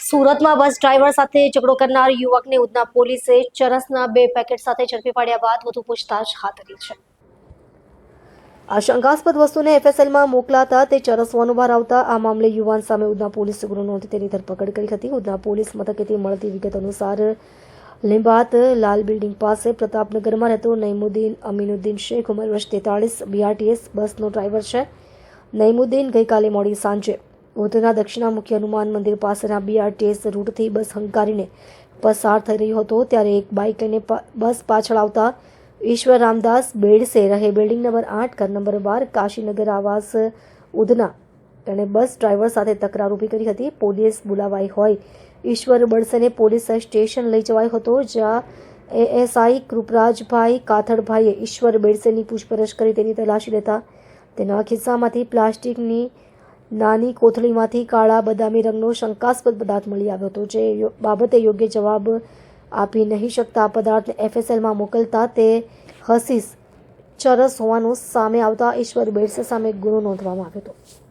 સુરતમાં bus driver સાથે ઝઘડો કરનાર યુવકને ઉધના પોલીસે ચરસના 2 પેકેટ સાથે ઝડપી પાડ્યા બાદ વધુ પૂછતાછ હાથ ધરી છે। આ શંકાસ્પદ વસ્તુને એફએસએલમાં મોકલાતા તે ચરસ હોવાનું બહાર આવતા આ મામલે યુવાન સામે ઉધના પોલીસે ગુનો નોંધી તેની ધરપકડ કરી હતી। ઉધના પોલીસ મથકેથી મળતી વિગત અનુસાર લીંબાત લાલ બિલ્ડિંગ પાસે પ્રતાપનગરમાં રહેતો નઈમુદ્દીન અમીનુદ્દીન શેખ ઉંમર વર્ષ 43 બીઆરટીએસ બસનો ડ્રાઈવર છે। નઈમુદ્દીન ગઈકાલે મોડી સાંજે ઉધના દક્ષિણા મુખ્ય હનુમાન મંદિર પાસેના બીઆરટીએસ રૂટથી બસ હંકારીને પસાર થઈ રહ્યો હતો ત્યારે એક બાઇક લઈને બસ પાછળ આવતા ઈશ્વર રામદાસ બેડસે રહે બિલ્ડિંગ નંબર 8 ઘર નંબર 12 કાશીનગર આવાસ ઉધના તેણે બસ ડ્રાઈવર સાથે તકરાર ઊભી કરી હતી। પોલીસ બોલાવાઈ હોય ઈશ્વર બળસેને પોલીસ સ્ટેશન લઈ જવાયો હતો જ્યાં એએસઆઈ કૃપરાજભાઈ કાથડભાઈએ ઈશ્વર બેડસેની પૂછપરછ કરી તેની તલાશી લેતા તેના ખિસ્સામાંથી પ્લાસ્ટિકની નાની કોથળીમાંથી કાળા બદામી રંગનો શંકાસ્પદ પદાર્થ મળી આવ્યો હતો જે બાબતે યોગ્ય જવાબ આપી નહીં શકતા પદાર્થને એફએસએલમાં મોકલતા તે હસીસ ચરસ હોવાનું સામે આવતા ઈશ્વર બેડસે સામે ગુનો નોંધવામાં આવ્યો હતો।